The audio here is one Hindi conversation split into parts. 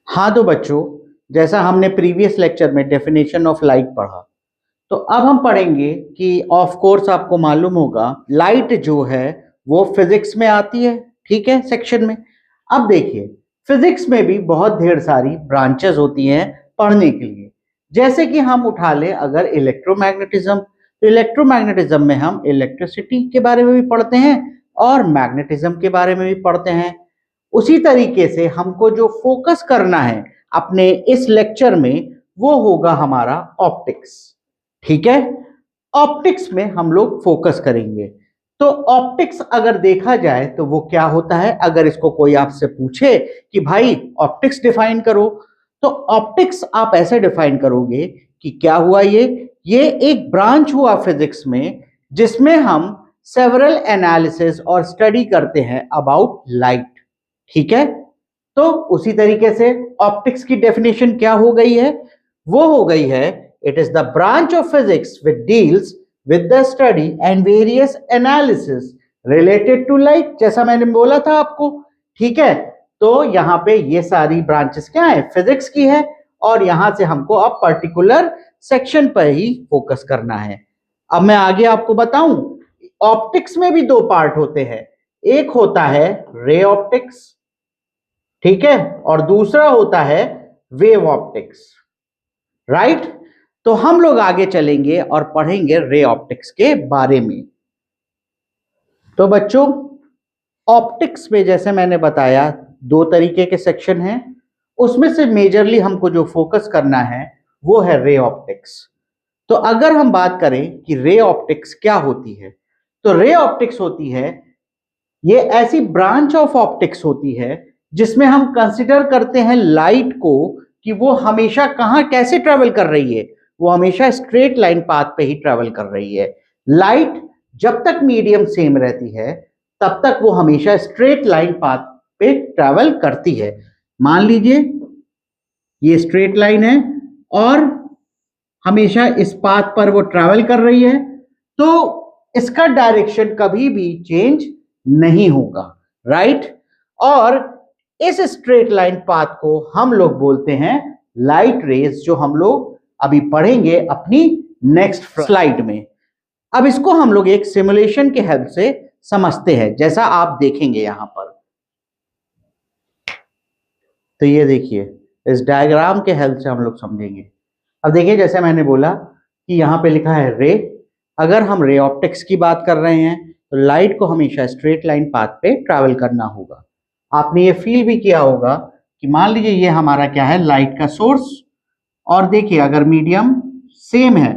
हाँ तो बच्चों, जैसा हमने प्रीवियस लेक्चर में डेफिनेशन ऑफ लाइट पढ़ा, तो अब हम पढ़ेंगे कि ऑफ कोर्स आपको मालूम होगा लाइट जो है वो फिजिक्स में आती है, ठीक है, सेक्शन में। अब देखिए, फिजिक्स में भी बहुत ढेर सारी ब्रांचेस होती हैं पढ़ने के लिए। जैसे कि हम उठा लें अगर इलेक्ट्रोमैग्नेटिज्म, तो इलेक्ट्रोमैग्नेटिज्म में हम इलेक्ट्रिसिटी के बारे में भी पढ़ते हैं और मैग्नेटिज्म के बारे में भी पढ़ते हैं। उसी तरीके से हमको जो फोकस करना है अपने इस लेक्चर में वो होगा हमारा ऑप्टिक्स, ठीक है। ऑप्टिक्स में हम लोग फोकस करेंगे। तो ऑप्टिक्स अगर देखा जाए तो वो क्या होता है, अगर इसको कोई आपसे पूछे कि भाई ऑप्टिक्स डिफाइन करो, तो ऑप्टिक्स आप ऐसे डिफाइन करोगे कि क्या हुआ, ये एक ब्रांच हुआ फिजिक्स में जिसमें हम सेवरल एनालिसिस और स्टडी करते हैं अबाउट लाइट, ठीक है। तो उसी तरीके से ऑप्टिक्स की डेफिनेशन क्या हो गई है, वो हो गई है it is the branch of physics which deals with the study and various analysis related to light, जैसा मैंने बोला था आपको, ठीक है। तो यहां पे ये सारी ब्रांचेस क्या है, फिजिक्स की है, और यहां से हमको अब पर्टिकुलर सेक्शन पर ही फोकस करना है। अब मैं आगे आपको बताऊं, ऑप्टिक्स में भी दो पार्ट होते हैं, एक होता है रे ऑप्टिक्स, ठीक है, और दूसरा होता है वेव ऑप्टिक्स, राइट। तो हम लोग आगे चलेंगे और पढ़ेंगे रे ऑप्टिक्स के बारे में। तो बच्चों, ऑप्टिक्स में जैसे मैंने बताया दो तरीके के सेक्शन हैं, उसमें से मेजरली हमको जो फोकस करना है वो है रे ऑप्टिक्स। तो अगर हम बात करें कि रे ऑप्टिक्स क्या होती है, तो रे ऑप्टिक्स होती है, ये ऐसी ब्रांच ऑफ ऑप्टिक्स होती है जिसमें हम कंसिडर करते हैं लाइट को कि वो हमेशा कहां कैसे ट्रेवल कर रही है, वो हमेशा स्ट्रेट लाइन पाथ पे ही ट्रेवल कर रही है। लाइट जब तक मीडियम सेम रहती है तब तक वो हमेशा स्ट्रेट लाइन पाथ पे ट्रेवल करती है। मान लीजिए ये स्ट्रेट लाइन है और हमेशा इस पाथ पर वो ट्रेवल कर रही है, तो इसका डायरेक्शन कभी भी चेंज नहीं होगा, राइट। और इस स्ट्रेट लाइन पाथ को हम लोग बोलते हैं लाइट रेज, जो हम लोग अभी पढ़ेंगे अपनी नेक्स्ट स्लाइड में। अब इसको हम लोग एक सिमुलेशन के हेल्प से समझते हैं, जैसा आप देखेंगे यहां पर। तो ये देखिए, इस डायग्राम के हेल्प से हम लोग समझेंगे। अब देखिए, जैसे मैंने बोला कि यहाँ पे लिखा है रे, अगर हम रे ऑप्टिक्स की बात कर रहे हैं तो लाइट को हमेशा स्ट्रेट लाइन पाथ पे ट्रैवल करना होगा। आपने ये फील भी किया होगा कि मान लीजिए ये हमारा क्या है, लाइट का सोर्स, और देखिए अगर मीडियम सेम है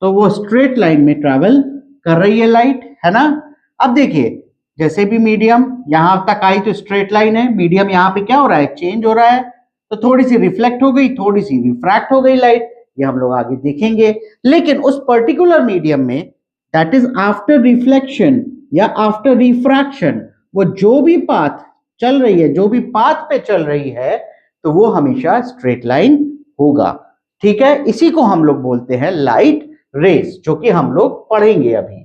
तो वो स्ट्रेट लाइन में ट्रैवल कर रही है लाइट, है ना। अब देखिए, जैसे भी मीडियम यहां तक आई तो स्ट्रेट लाइन है, मीडियम यहाँ पे क्या हो रहा है, चेंज हो रहा है, तो थोड़ी सी रिफ्लेक्ट हो गई, थोड़ी सी रिफ्रैक्ट हो गई लाइट, ये हम लोग आगे देखेंगे। लेकिन उस पर्टिकुलर मीडियम में, दैट इज आफ्टर रिफ्लेक्शन या आफ्टर रिफ्रैक्शन, वो जो भी पाथ चल रही है, जो भी पाथ पे चल रही है, तो वो हमेशा स्ट्रेट लाइन होगा, ठीक है। इसी को हम लोग बोलते हैं लाइट रेस, जो कि हम लोग पढ़ेंगे अभी,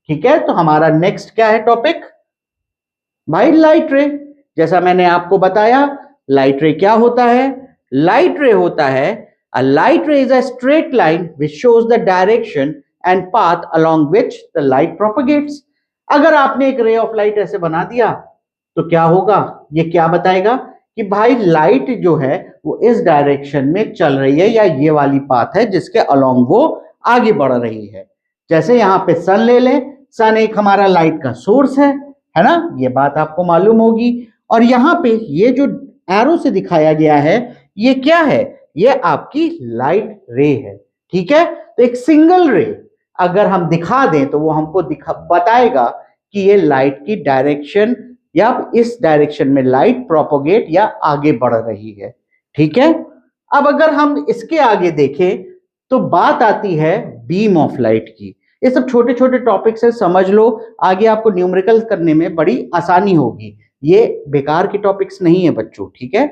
ठीक है। तो हमारा नेक्स्ट क्या है टॉपिक, भाई लाइट रे। जैसा मैंने आपको बताया, लाइट रे क्या होता है, लाइट रे होता है a light ray is a straight line which shows the direction and path along which the light propagates। अगर आपने एक रे ऑफ लाइट ऐसे बना दिया तो क्या होगा, ये क्या बताएगा कि भाई लाइट जो है वो इस डायरेक्शन में चल रही है, या ये वाली पाथ है जिसके अलोंग वो आगे बढ़ रही है। जैसे यहाँ पे सन ले लें, सन एक हमारा लाइट का सोर्स है ना, ये बात आपको मालूम होगी। और यहाँ पे ये जो एरो से दिखाया गया है, ये क्या है, ये आपकी लाइट रे है, ठीक है। तो एक सिंगल रे अगर हम दिखा दें तो वो हमको बताएगा कि ये लाइट की डायरेक्शन या इस डायरेक्शन में लाइट प्रोपोगेट या आगे बढ़ रही है, ठीक है। अब अगर हम इसके आगे देखें तो बात आती है बीम ऑफ लाइट की। ये सब छोटे छोटे टॉपिक्स है, समझ लो, आगे आपको न्यूमेरिकल करने में बड़ी आसानी होगी। ये बेकार के टॉपिक्स नहीं है बच्चों, ठीक है।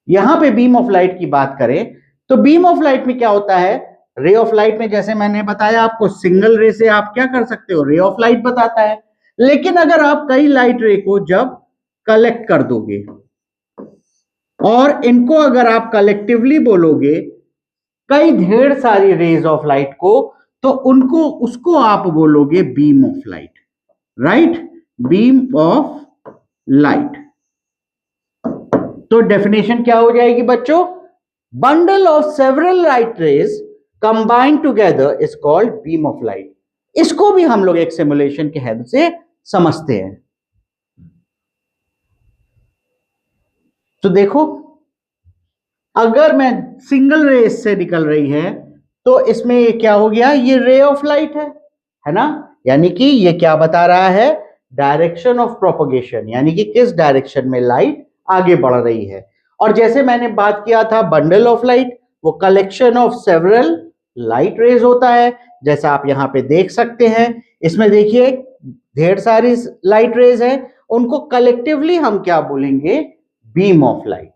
यहां पे बीम ऑफ लाइट की बात करें तो बीम ऑफ लाइट में क्या होता है, रे ऑफ लाइट में जैसे मैंने बताया आपको, सिंगल रे से आप क्या कर सकते हो, रे ऑफ लाइट बताता है। लेकिन अगर आप कई लाइट रे को जब कलेक्ट कर दोगे, और इनको अगर आप कलेक्टिवली बोलोगे, कई ढेर सारी रेज ऑफ लाइट को, तो उसको आप बोलोगे beam of light, right? Beam of light. तो डेफिनेशन क्या हो जाएगी बच्चों? Bundle of several light rays combined together is called beam of light. इसको भी हम लोग एक सिमुलेशन के हेल्प से समझते हैं। तो देखो, अगर मैं सिंगल रेज से निकल रही है तो इसमें ये क्या हो गया? ये रे ऑफ लाइट है ना? यानी कि ये क्या बता रहा है? डायरेक्शन ऑफ प्रोपगेशन, यानी कि किस डायरेक्शन में लाइट आगे बढ़ रही है। और जैसे मैंने बात किया था बंडल ऑफ लाइट, वो collection of several light rays होता है, जैसा आप यहां पे देख सकते हैं। इसमें देखिए ढेर सारी लाइट रेज है, उनको कलेक्टिवली हम क्या बोलेंगे? Beam of light.